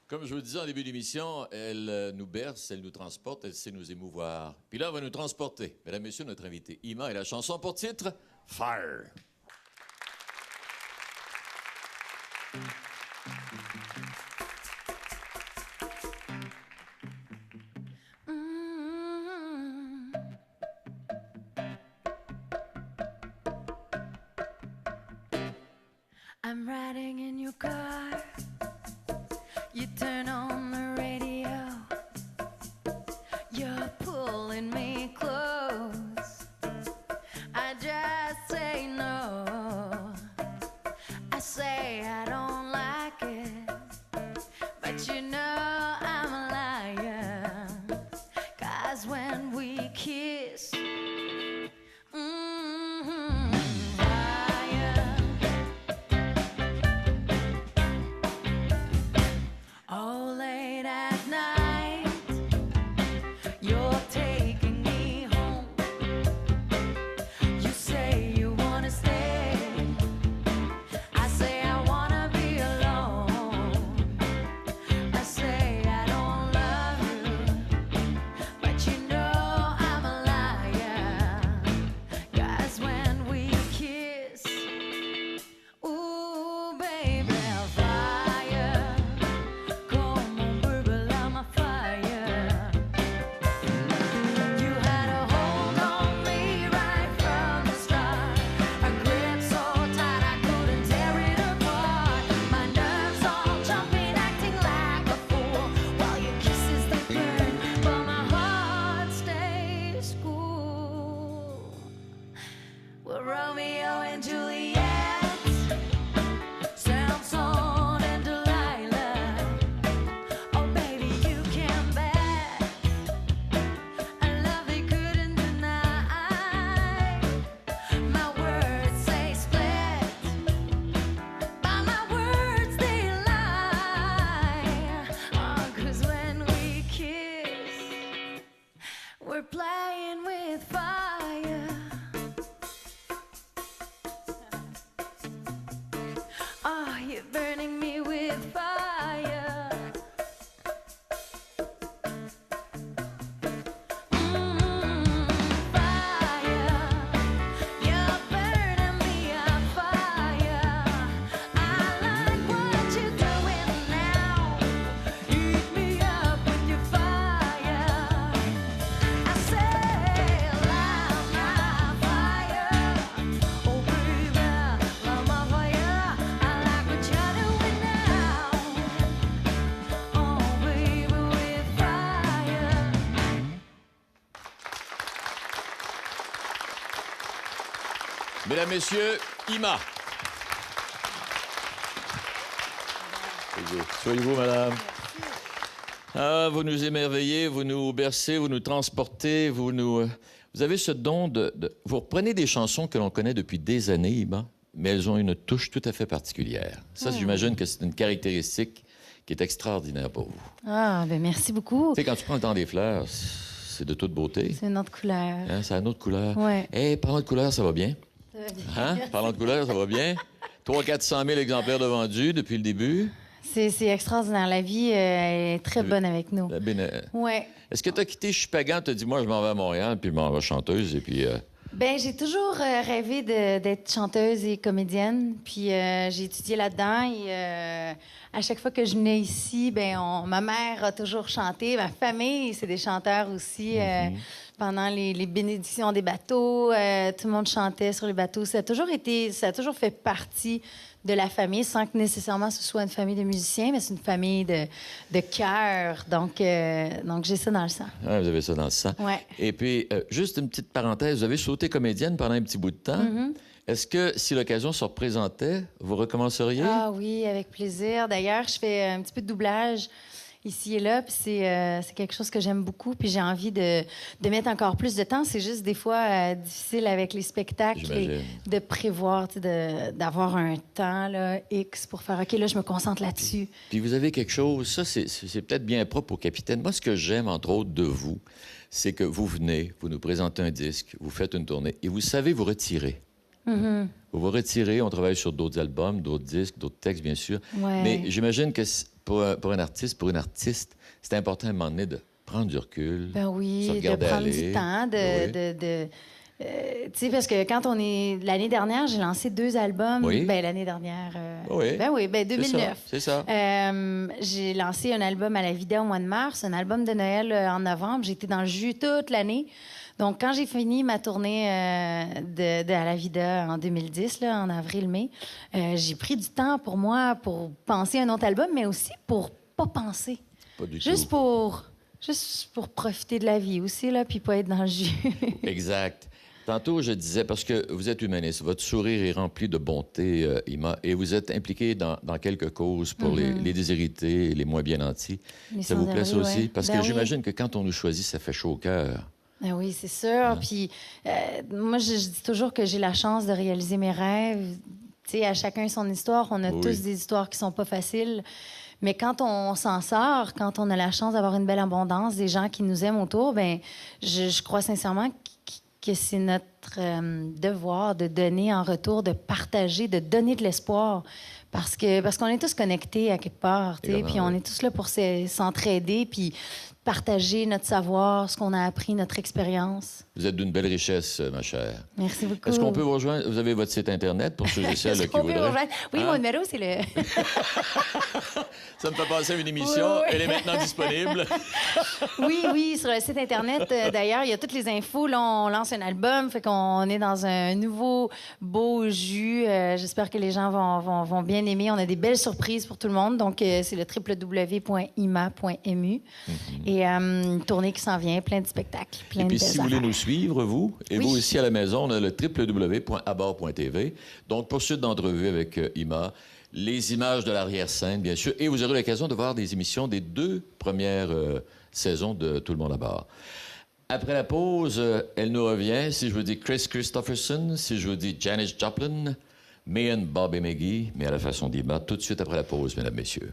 Comme je vous le disais en début d'émission, elle nous berce, elle nous transporte, elle sait nous émouvoir. Puis là, elle va nous transporter. Mesdames, Messieurs, notre invité Ima et la chanson pour titre Fire. I'm riding in your car. You turn on the radio. You're pulling me close. I just say no. I say I don't like it. But you know I'm a liar. 'Cause when we kiss, Romeo and Juliet, Samson and Delilah. Oh, baby, you can bet a love they couldn't deny. My words say split, by my words they lie. Oh, 'cause when we kiss, we're playing with fire. Oh, you're burning me with fire. Fire. You're burning me on fire. I like what you're doing now. Heat me up with your fire. I say, light my fire. Oh, baby, light my fire. Mesdames, Messieurs, Ima. Soyez-vous, madame. Ah, vous nous émerveillez, vous nous bercez, vous nous transportez, vous avez ce don de... Vous reprenez des chansons que l'on connaît depuis des années, Ima, mais elles ont une touche tout à fait particulière. Ça, j'imagine que c'est une caractéristique qui est extraordinaire pour vous. Ah, ben merci beaucoup. Tu sais, quand tu prends le temps des fleurs, c'est de toute beauté. C'est une autre couleur. Hein, c'est une autre couleur. Ouais. Hey, parlant de couleur, ça va bien? Hein? Parlant de couleur, ça va bien? 300 000 à 400 000 exemplaires de vendus depuis le début. C'est extraordinaire. La vie est très bonne avec nous. Ouais. Est-ce que tu as quitté Chupagan, tu as dit, moi, je m'en vais à Montréal, puis je m'en vais chanteuse, et puis... Ben, j'ai toujours rêvé d'être chanteuse et comédienne. Puis j'ai étudié là-dedans et à chaque fois que je venais ici, ma mère a toujours chanté. Ma famille, c'est des chanteurs aussi. Pendant les bénédictions des bateaux, tout le monde chantait sur les bateaux. Ça a toujours fait partie de la famille, sans que nécessairement ce soit une famille de musiciens, mais c'est une famille de cœur. Donc j'ai ça dans le sang. Ah, vous avez ça dans le sang. Ouais. Et puis, juste une petite parenthèse, vous avez sauté comédienne pendant un petit bout de temps. Est-ce que, si l'occasion se représentait, vous recommenceriez? Ah oui, avec plaisir. D'ailleurs, je fais un petit peu de doublage ici et là, puis c'est quelque chose que j'aime beaucoup, puis j'ai envie de mettre encore plus de temps. C'est juste des fois difficile avec les spectacles et de prévoir, d'avoir un temps là, X pour faire « OK, là, je me concentre là-dessus ». Puis vous avez quelque chose, ça, c'est peut-être bien propre au capitaine. Moi, ce que j'aime, entre autres, de vous, c'est que vous venez, vous nous présentez un disque, vous faites une tournée, et vous savez vous retirer. Mm-hmm. Vous vous retirez, on travaille sur d'autres albums, d'autres disques, d'autres textes, bien sûr. Ouais. Mais j'imagine que pour un artiste, pour une artiste, c'est important à un moment donné de prendre du recul, Ben se oui, de regarder prendre aller. du temps, tu sais, parce que quand on est... L'année dernière, j'ai lancé 2 albums. Oui. Ben, l'année dernière... Oui. Ben oui, ben 2009. C'est ça. J'ai lancé un album à la Vida au mois de mars, un album de Noël en novembre. J'étais dans le jus toute l'année. Donc, quand j'ai fini ma tournée à la Vida en 2010, là, en avril-mai, j'ai pris du temps pour moi pour penser à un autre album, mais aussi pour pas penser. Pas du Juste tout. Juste pour profiter de la vie aussi, là, puis pas être dans le jus. Exact. Tantôt, je disais, parce que vous êtes humaniste, votre sourire est rempli de bonté, Ima, et vous êtes impliqué dans quelques causes pour les déshérités et les moins bien nantis. Les Ça vous plaît, ça sans-abri, aussi? ouais. Parce Ben que oui. j'imagine que quand on nous choisit, ça fait chaud au cœur. Ben oui, c'est sûr. Puis moi, je dis toujours que j'ai la chance de réaliser mes rêves. Tu sais, à chacun son histoire. On a Oui. tous des histoires qui sont pas faciles. Mais quand on s'en sort, quand on a la chance d'avoir une belle abondance, des gens qui nous aiment autour, ben je crois sincèrement que c'est notre devoir de donner en retour, de partager, de donner de l'espoir. Parce qu'on est tous connectés à quelque part, tu sais, Évidemment, puis on oui. est tous là pour s'entraider, puis partager notre savoir, ce qu'on a appris, notre expérience. Vous êtes d'une belle richesse, ma chère. Merci beaucoup. Est-ce qu'on peut vous rejoindre? Vous avez votre site Internet pour ceux et celles Est-ce qui qu'on peut voudraient? rejoindre? Oui, Hein? mon numéro, c'est le... Ça me fait penser à une émission. Oui, oui. Elle est maintenant disponible. Oui, sur le site Internet. D'ailleurs, il y a toutes les infos. Là, on lance un album, fait qu'on est dans un nouveau beau jus. J'espère que les gens vont bien aimer. On a des belles surprises pour tout le monde. Donc, c'est le www.ima.mu. Et une tournée qui s'en vient, plein de spectacles, plein Et de puis, belles si vous voulez affaires. nous suivre, vous, et Oui. vous aussi à la maison, on a le www.abord.tv. Donc, poursuite d'entrevue avec Ima, les images de l'arrière-scène, bien sûr, et vous aurez l'occasion de voir des émissions des 2 premières saisons de Tout le monde à bord. Après la pause, elle nous revient. Si je vous dis Chris Christopherson, si je vous dis Janis Joplin, me and Bobby McGee, mais à la façon d'Ima, tout de suite après la pause, mesdames, messieurs.